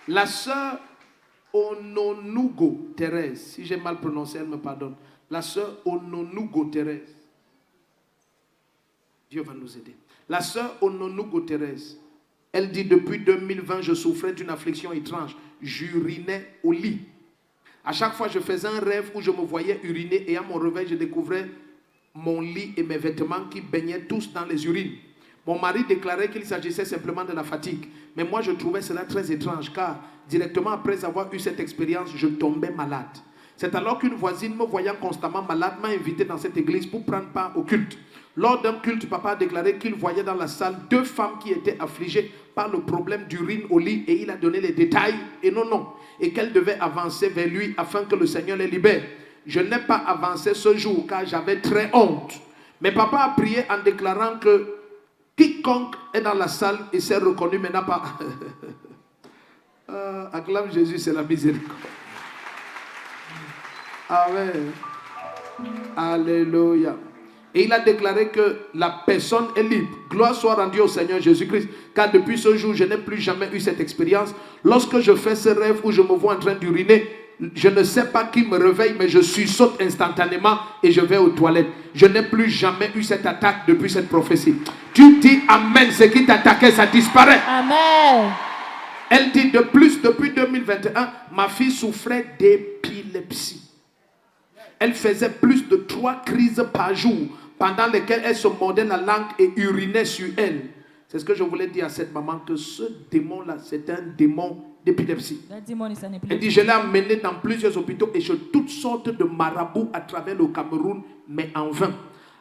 La sœur Ononugo Thérèse, si j'ai mal prononcé, elle me pardonne. La sœur Ononugo Thérèse. Dieu va nous aider. La sœur Ononugo Thérèse, elle dit depuis 2020, je souffrais d'une affliction étrange. J'urinais au lit. À chaque fois, je faisais un rêve où je me voyais uriner et à mon réveil, je découvrais mon lit et mes vêtements qui baignaient tous dans les urines. Mon mari déclarait qu'il s'agissait simplement de la fatigue. Mais moi, je trouvais cela très étrange car directement après avoir eu cette expérience, je tombais malade. C'est alors qu'une voisine, me voyant constamment malade, m'a invité dans cette église pour prendre part au culte. Lors d'un culte, papa a déclaré qu'il voyait dans la salle 2 femmes qui étaient affligées par le problème d'urine au lit et il a donné les détails et non. Et qu'elles devaient avancer vers lui afin que le Seigneur les libère. Je n'ai pas avancé ce jour car j'avais très honte. Mais papa a prié en déclarant que quiconque est dans la salle et s'est reconnu mais n'a pas... acclame Jésus, c'est la miséricorde. Amen. Alléluia. Et il a déclaré que la personne est libre. Gloire soit rendue au Seigneur Jésus-Christ. Car depuis ce jour, je n'ai plus jamais eu cette expérience. Lorsque je fais ce rêve où je me vois en train d'uriner, je ne sais pas qui me réveille, mais je sursaute instantanément et je vais aux toilettes. Je n'ai plus jamais eu cette attaque depuis cette prophétie. Tu dis Amen, ce qui t'attaquait, ça disparaît. Amen. Elle dit de plus, depuis 2021, ma fille souffrait d'épilepsie. Elle faisait plus de 3 crises par jour, pendant lesquelles elle se mordait la langue et urinait sur elle. C'est ce que je voulais dire à cette maman, que ce démon-là, c'est un démon d'épilepsie. Elle dit, je l'ai amené dans plusieurs hôpitaux et chez toutes sortes de marabouts à travers le Cameroun, mais en vain.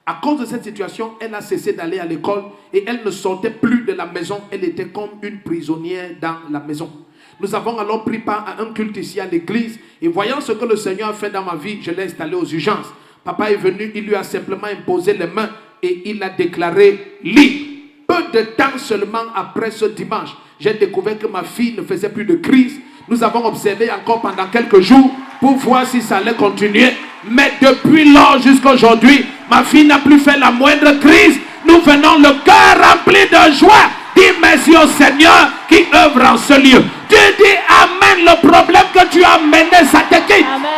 À cause de cette situation, elle a cessé d'aller à l'école et elle ne sortait plus de la maison. Elle était comme une prisonnière dans la maison. Nous avons alors pris part à un culte ici à l'église et voyant ce que le Seigneur a fait dans ma vie, je l'ai installé aux urgences. Papa est venu, il lui a simplement imposé les mains et il a déclaré libre. Peu de temps seulement après ce dimanche, j'ai découvert que ma fille ne faisait plus de crise. Nous avons observé encore pendant quelques jours pour voir si ça allait continuer. Mais depuis lors jusqu'à aujourd'hui, ma fille n'a plus fait la moindre crise. Nous venons le cœur rempli de joie. Dis merci au Seigneur qui œuvre en ce lieu. Tu dis Amen, le problème que tu as mené, ça te quitte. Amen.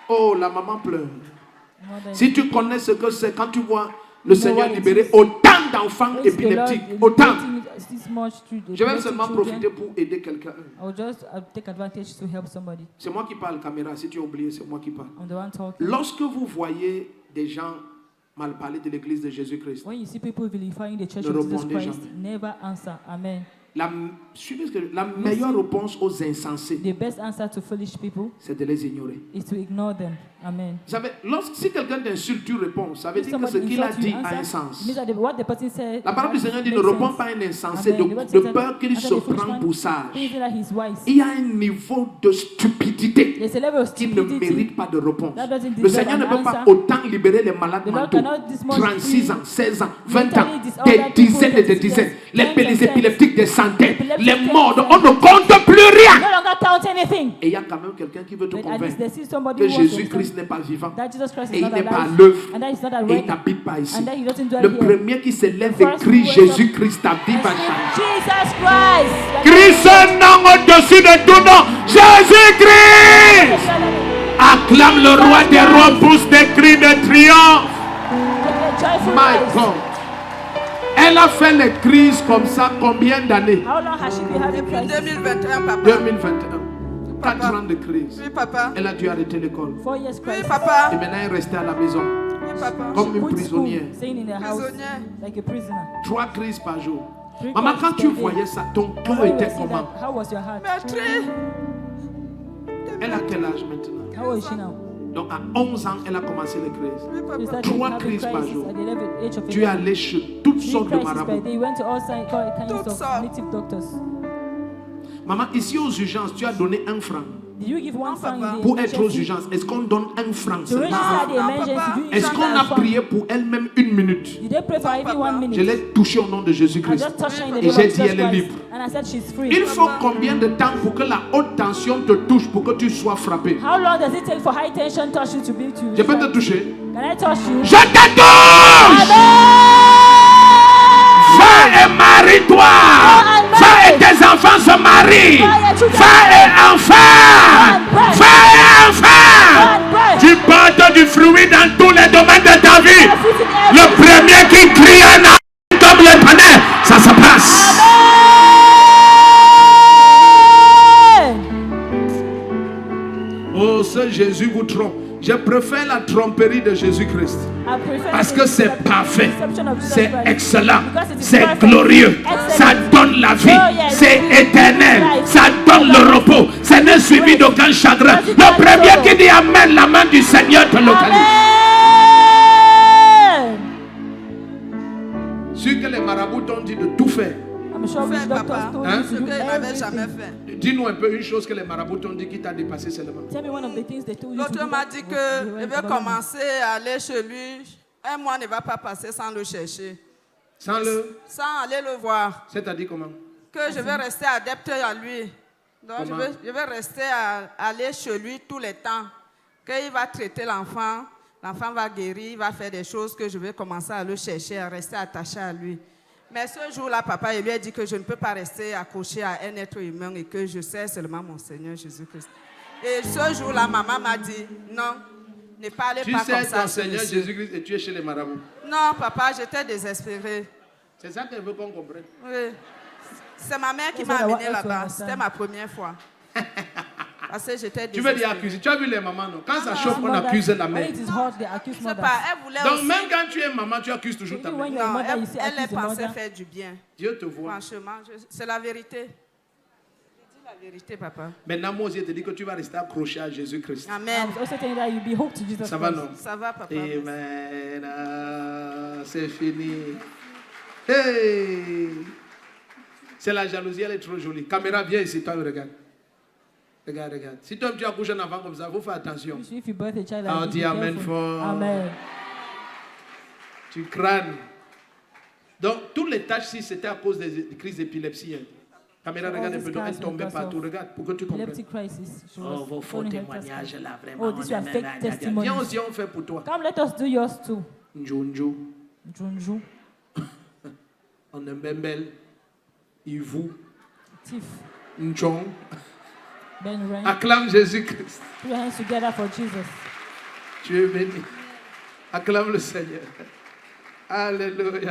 Oh, la maman pleure. Si tu connais ce que c'est, quand tu vois le Seigneur libérer autant d'enfants épileptiques, autant. Je vais seulement profiter pour aider quelqu'un. C'est moi qui parle, caméra. Si tu as oublié, c'est moi qui parle. Lorsque vous voyez des gens mal parler de l'église de Jésus-Christ, ne répondez jamais. La meilleure réponse aux insensés, c'est de les ignorer. Amen. Vous savez, si quelqu'un t'insulte, tu réponds. Ça veut dire que ce qu'il a dit a un sens. La parole du Seigneur dit ne réponds pas à un insensé de peur qu'il se prenne pour sage. Il y a un niveau de stupidité qui ne mérite pas de réponse. Le Seigneur ne peut pas autant libérer les malades mentaux. 36 ans, 16 ans, 20 ans, des dizaines et des dizaines. Les épileptiques, des centaines, les morts, on ne compte plus rien. Et il y a quand même quelqu'un qui veut te convaincre que Jésus-Christ n'est pas vivant et il n'est pas à l'œuvre et il n'habite pas ici. Le premier qui se lève et crie Jésus-Christ, ta vie va changer. Crie ce nom au-dessus de tout nom, Jésus-Christ. Acclame le roi des rois, pousse des cris de triomphe. My God. Elle a fait les crises comme ça combien d'années? Depuis 2021, papa. 2021. 4 ans de crise. Oui, papa. Elle a dû arrêter l'école. Oui, papa. Et maintenant, elle est restée à la maison. Oui, papa. Comme une prisonnière. 3 crises par jour. Maman, quand tu voyais ça, ton cœur était comment? Elle a quel âge maintenant? Donc à 11 ans, elle a commencé les crises. 3 crises par jour. Tu es allé chez toutes sortes de marabouts. Maman, ici aux urgences, tu as donné 1 franc. Pour être aux urgences, est-ce qu'on donne 1 franc seulement? Est-ce qu'on a prié pour elle-même 1 minute? Je l'ai touchée au nom de Jésus-Christ. Et j'ai dit elle est libre. Il faut combien de temps pour que la haute tension te touche pour que tu sois frappé? Je peux te toucher? Je te touche! Va et marie-toi! Je préfère la tromperie de Jésus-Christ. I prefer Parce the que c'est deception parfait, of Jesus c'est Christ. excellent, Because it is c'est perfect, glorieux, excellent. ça donne la vie, Oh, yes. c'est éternel, Right. ça donne le repos, ça n'est suivi d'aucun chagrin. Because it Le does premier so. qui dit Amen, la main du Seigneur te localise. Amen. Sûr que les marabouts t'ont dit de tout faire. I'm sure Fais, which papa, doctors told Hein? you ce to do qu'il n'avait jamais everything. fait. Dis-nous un peu une chose que les marabouts t'ont dit qui t'a dépassé seulement. Tell me one of the things they told you to L'autre do. m'a that dit was que the je way vais about it. commencer à aller chez lui. Un mois ne va pas passer sans le chercher. Sans Sans aller le voir. c'est-à-dire comment? Que je vais rester adepte à lui. Donc Comment? je vais rester à aller chez lui tous les temps. Qu'il va traiter l'enfant. L'enfant va guérir, il va faire des choses que je vais commencer à le chercher, à rester attaché à lui. Mais ce jour-là, papa, il lui a dit que je ne peux pas rester accroché à un être humain et que je sers seulement mon Seigneur Jésus-Christ. Et ce jour-là, maman m'a dit, non, ne parlez Tu pas comme sais ça. ton Seigneur monsieur. Jésus-Christ et tu es chez les marabouts. Non, papa, j'étais désespérée. C'est ça qu'elle veut qu'on comprenne. Oui. C'est ma mère qui That's m'a what I want amenée us to là-bas. understand. C'était ma première fois. Parce que j'étais Tu veux dire désespérée. accuser. Tu as vu les mamans, non? Quand ça chauffe, on Mother, accuse la when mère. it is hot, they accuse Je sais mothers. pas, elle voulait Donc aussi. même quand tu es maman, tu accuses toujours ta Even mère. when you're a Non, mother, you still elle accuse your pensait mother. faire du bien. Dieu te voit. Franchement, c'est la vérité. Je dis la vérité, papa. Maintenant, moi aussi, je te dis que tu vas rester accroché à Jésus-Christ. I Amen. was also telling you that you be hooked to Jesus Ça va, Christ. non? Ça va, papa. Amen. C'est fini. Hey! C'est la jalousie, elle est trop jolie. Caméra, viens ici, toi, regarde. Regarde, regarde. Si toi, tu accouches un enfant comme ça, il faut faire attention. If you birth a child, Ah, like dis this, be amen careful. fort. Amen. Tu crânes. Donc, toutes les tâches, si c'était à cause des crises d'épilepsie. Hein. Caméra, So all regarde un these peu, donc elle scars tombait because partout. of Regarde, pour que tu comprennes. Epileptic crisis. She Oh, was vos faux falling her témoignages, test. là, vraiment. Oh, these were fake testimonies. Viens aussi, on fait pour toi. Come, let us do yours too. Njunju, Junju, on est bembel, Ivu, Tiff, Nchong. Ben Rain. Acclame Jésus-Christ. Put your hands together for Jesus. Tu es béni. Acclame le Seigneur. Alléluia.